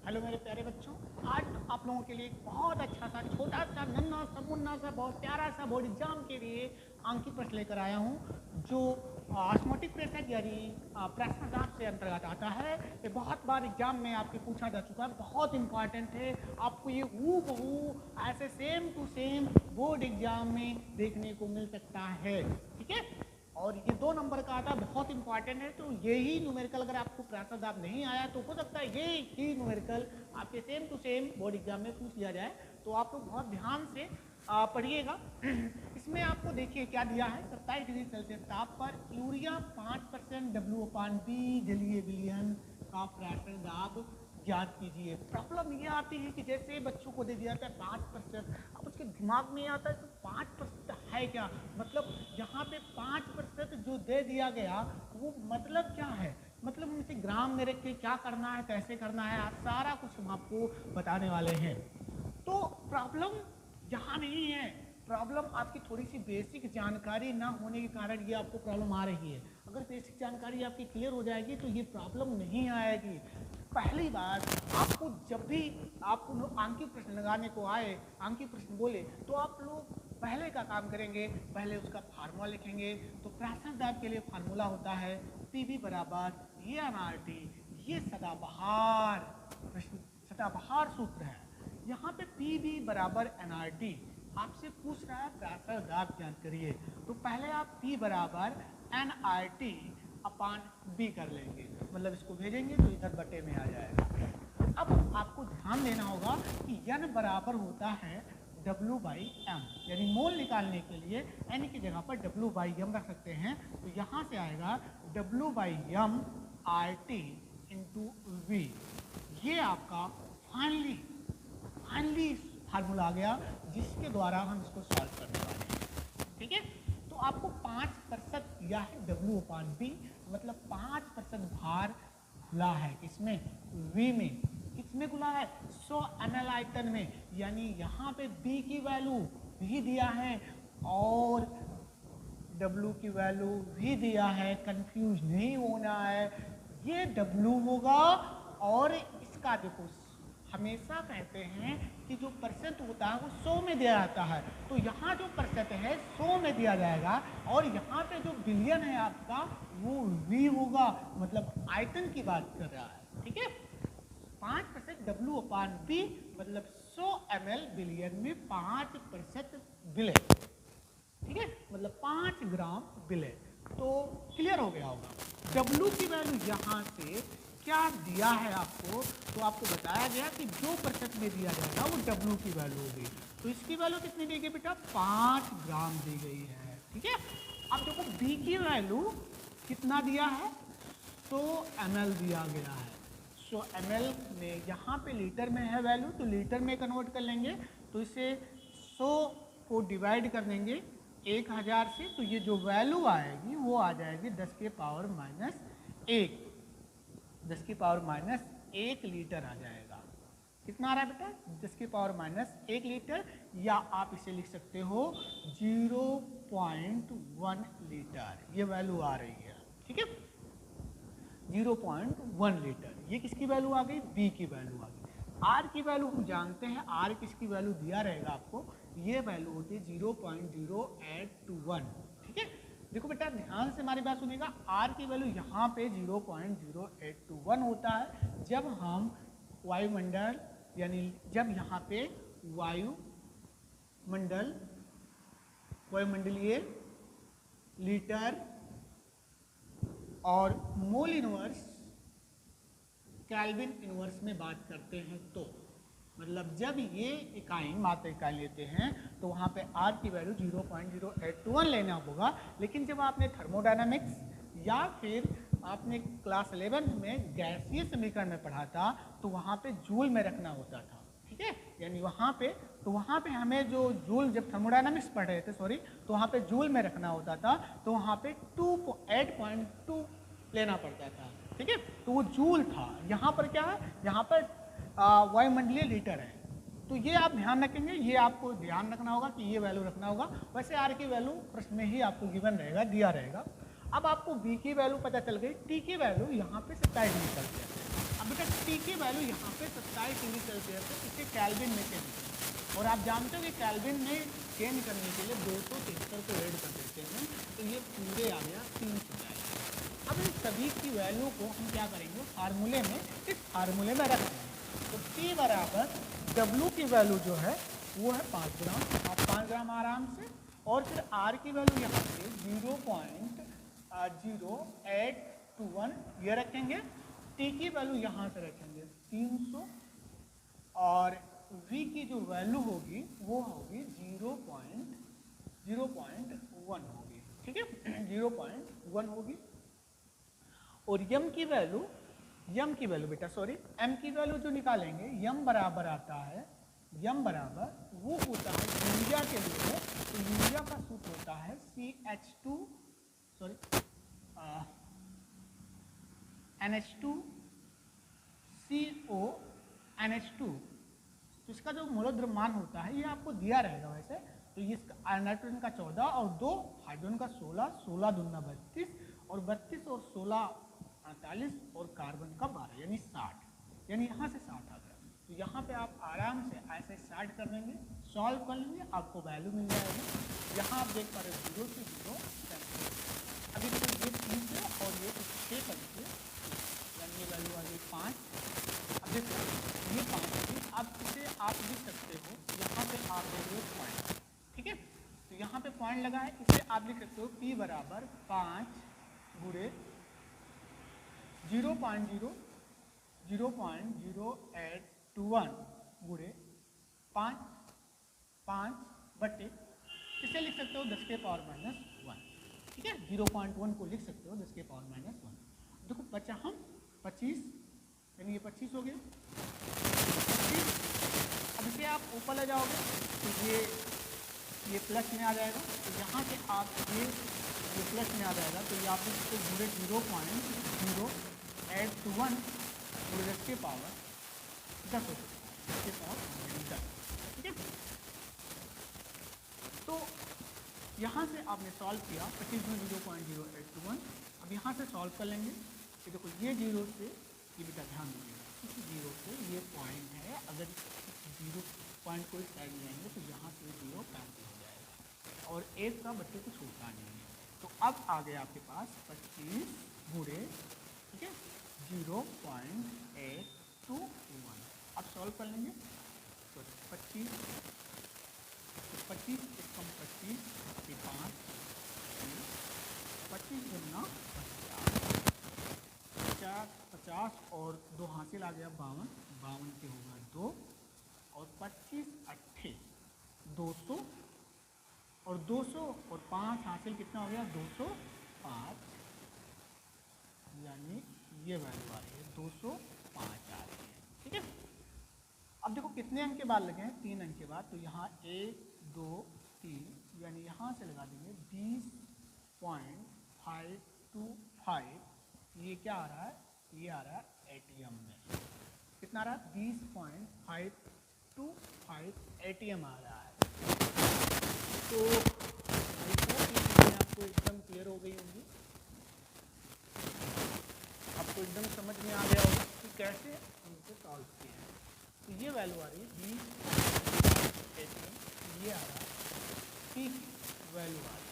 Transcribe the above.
Hello मेरे प्यारे बच्चों, आज आप लोगों के लिए एक बहुत अच्छा सा छोटा सा नन्हा सा मुन्ना सा बहुत प्यारा सा बोर्ड एग्जाम के लिए अंकित प्रश्न लेकर आया हूँ जो ऑस्मोटिक प्रेशर यानी प्रश्न दाब से अंतर्गत आता है। ये बहुत बार एग्जाम में आपके पूछा जा चुका है, बहुत इंपॉर्टेंट है। आपको ये हूबहू ऐसे same to same board exam में देखने को मिल सकता है, ठीक है। और ये 2 नंबर का आता है, बहुत इंपॉर्टेंट है। तो यही न्यूमेरिकल अगर आपको प्रार्थना दाब नहीं आया तो हो सकता है ये ही न्यूमेरिकल आपके same to same board exam में पूछ लिया जाए। तो आप लोग बहुत ध्यान से पढ़िएगा। इसमें आपको देखिए क्या दिया है, 27 डिग्री सेल्सियस ताप पर यूरिया 5% W/B जलीय विलयन का प्रेशर दाब ज्ञात कीजिए। प्रॉब्लम ये आती है कि जैसे बच्चों को दे दिया जाता है 5%, अब उसके दिमाग में आता है तो 5% है क्या, मतलब यहाँ पे 5% जो दे दिया गया वो मतलब क्या है, मतलब हम इसे ग्राम में रख के क्या करना है, कैसे करना है, आप सारा कुछ हम आपको बताने वाले हैं। तो प्रॉब्लम यहाँ नहीं है, प्रॉब्लम आपकी थोड़ी सी बेसिक जानकारी ना होने के कारण ये आपको प्रॉब्लम आ रही है। अगर बेसिक जानकारी आपकी क्लियर हो जाएगी तो ये प्रॉब्लम नहीं आएगी। पहली बात, आपको जब भी आपको अंकीय प्रश्न लगाने को आए, अंकीय प्रश्न बोले तो आप लोग पहले का काम करेंगे, पहले उसका फार्मूला लिखेंगे। तो प्रेशर दाब के लिए फार्मूला होता है पीवी बराबर ENRT, ये सदाबहार सूत्र है। यहाँ पे पीवी बराबर NRT आपसे पूछ रहा है प्रेशर दाब ज्ञात करिए, तो पहले आप P बराबर NRT अपान B कर लेंगे, मतलब इसको भेजेंगे तो इधर बटे में आ जाएगा। अब आपको ध्यान देना होगा कि N बराबर होता है W/M, यानी मोल निकालने के लिए N की जगह पर W/M रख सकते हैं। तो यहाँ से आएगा W/M RT इंटू V, ये आपका फाइनली फार्मूला आ गया जिसके द्वारा हम इसको सॉल्व करने वाले हैं, ठीक है। तो आपको 5% दिया है W/B, मतलब 5% भार घुला है किसमें, V में। किसमें घुला है, 100 ml आयतन में, यानी यहाँ पे B की वैल्यू भी दिया है और W की वैल्यू भी दिया है, कंफ्यूज नहीं होना है। ये W होगा और इसका देखो, हमेशा कहते हैं कि जो परसेंट होता है वो 100 में दिया जाता है, तो यहाँ जो परसेंट है 100 में दिया जाएगा और यहाँ पे जो बिलियन है आपका वो V होगा, मतलब आयतन की बात कर रहा है, ठीक है। 5% W/B मतलब 100 ml बिलियन में 5% विलय, ठीक है, मतलब 5 ग्राम विलय। तो क्लियर हो गया होगा। W की वैल्यू यहाँ से क्या दिया है आपको, तो आपको बताया गया कि जो परसेंट में दिया जाएगा वो W की वैल्यू होगी। तो इसकी वैल्यू कितनी दी गई बेटा, 5 ग्राम दी गई है, ठीक है। अब देखो B की वैल्यू कितना दिया है, 100 ml दिया गया है। 100 ml में यहाँ पे लीटर में है वैल्यू, तो लीटर में कन्वर्ट कर लेंगे, तो इसे 100 को डिवाइड कर देंगे 1000 से, तो ये जो वैल्यू आएगी वो आ जाएगी 10 के पावर माइनस 1, 10 की पावर माइनस 1 लीटर आ जाएगा। कितना आ रहा है बेटा, 10 की पावर माइनस 1 लीटर, या आप इसे लिख सकते हो 0.1 लीटर, ये वैल्यू आ रही है, ठीक है, 0.1 लीटर। ये किसकी वैल्यू आ गई, B की वैल्यू आ गई। R की वैल्यू हम जानते हैं, R किसकी वैल्यू दिया रहेगा आपको, ये वैल्यू होती है 0.0821, ठीक है। देखो बेटा ध्यान से हमारी बात सुनिएगा, R की वैल्यू यहाँ पे 0.0821 होता है जब हम वायुमंडल, यानी जब यहाँ पे वायुमंडलीय लीटर और मोल इनवर्स केल्विन इनवर्स में बात करते हैं, तो मतलब जब ये इकाई मात्रा इकाई लेते हैं तो वहाँ पे R की वैल्यू 0.0821 लेना होगा। लेकिन जब आपने थर्मोडायनामिक्स या फिर आपने क्लास 11 में गैसीय समीकरण में पढ़ा था तो वहाँ पे जूल में रखना होता था, ठीक है, यानी वहाँ पे हमें जो जूल, जब थर्मोडायनामिक्स पढ़ रहे थे सॉरी, तो वहाँ पे जूल में रखना होता था, तो वहाँ पे 8.2 लेना पड़ता था, ठीक है, तो वो जूल था। यहाँ पर क्या है, यहाँ पर वायुमंडलीय लीटर है, तो ये आप ध्यान रखेंगे, ये आपको ध्यान रखना होगा कि ये वैल्यू रखना होगा। वैसे R की वैल्यू प्रश्न में ही आपको गिवन रहेगा, दिया रहेगा। अब आपको B की वैल्यू पता चल गई, T की वैल्यू यहाँ पे 27 डिग्री सेल्सियस है। अब बेटा टी की वैल्यू यहाँ पे 27 डिग्री सेल्सियस है, इसे कैल्विन में चेंज करें और आप जानते हो कि कैल्विन में चेंज करने के लिए 273 को ऐड कर देते हैं, तो ये पूरे आ गया 30 हो जाएगा। अब इन सभी की वैल्यू को हम क्या करेंगे, फार्मूले में, इस फार्मूले में रख देंगे। तो T बराबर W की वैल्यू जो है वो है 5 ग्राम, आप 5 ग्राम आराम से, और फिर R की वैल्यू यहाँ पे 0.0821 ये रखेंगे। T की वैल्यू यहाँ से रखेंगे 300 और V की जो वैल्यू होगी वो होगी 0.1 होगी, ठीक है, 0.1 होगी। और m की वैल्यू बेटा सॉरी m की वैल्यू जो निकालेंगे, m बराबर आता है, m बराबर वो होता है यूरिया के लिए, तो यूरिया का सूत्र होता है NH2CO NH2। तो इसका जो मोलर द्रव्यमान होता है ये आपको दिया रहेगा वैसे, तो ये नाइट्रोजन का 14 और 2 हाइड्रोजन का 16, 16 दूना 32 और 32 और 16 48 और कार्बन का 12 यानी 60, यानी यहाँ से 60 आ गया। तो यहाँ पे आप आराम से ऐसे 60 कर देंगे, सॉल्व कर लेंगे, आपको वैल्यू मिल जाएगा। यहाँ आप देख पा रहे 0 से 0 अभी तो ये 30 है और ये 6 करके यानी ये वैल्यू आ गई 5। अब देखो ये 5 है, अब इसे आप लिख सकते हो, यहाँ पे आप देख रहे हो पॉइंट, ठीक है, तो यहाँ पे पॉइंट लगा है, इसे आप लिख सकते हो P बराबर 5 गुणे 0.0821 गुणे 5 बटे, इसे लिख सकते हो 10 के पावर माइनस 1, ठीक है, 0.1 को लिख सकते हो 10 के पावर माइनस 1। देखो बचा हम 25, यानी ये 25 हो गया 25। अब इसे आप ऊपर ले जाओगे तो ये प्लस में आ जाएगा, तो यहाँ से आप ये प्लस में आ जाएगा, तो ये आप इसको गुणे 0.081 गुणे 10 के पावर 10 हो जाएगा, 10 के पावर 10, ठीक है। तो यहाँ से आपने सॉल्व किया 25 में 0.081, अब यहाँ से सॉल्व कर लेंगे, कि देखो ये 0 से, ये बेटा ध्यान दीजिएगा, इस 0 से ये पॉइंट है, अगर 0 पॉइंट को इस साइड जाएंगे तो यहाँ से 0 कैंसिल हो जाएगा और 1 का बच्चे कुछ होता नहीं है। तो अब आ गया आपके पास 25 गुणे, ठीक है, 0.821। अब सॉल्व कर लेंगे तो 25 25 कम 25 के 5 25 गुना 50 और 2 हासिल आ गया 52 के होगा 2 और 25 अट्ठे 200 और 200 और 5 हासिल कितना हो गया 205, यानी ये वैल्यू आ रही है 205 आ रही है, ठीक है। अब देखो कितने अंक के बाद लगे हैं, 3 अंक के बाद, तो यहाँ 1 2 3 यानी यहाँ से लगा देंगे 20.525। ये क्या आ रहा है, ये आ रहा है एटीएम में, कितना आ रहा है 20.525 एटीएम आ रहा है। तो आई होप ये चीज़ें आपको एकदम क्लियर हो गई होंगी, आपको एकदम समझ में आ गया होगा कि कैसे हम इसे सॉल्व किए हैं। तो ये वैल्यू आ रही है 20.8, ये आ रहा है P की वैल्यू आ रही है।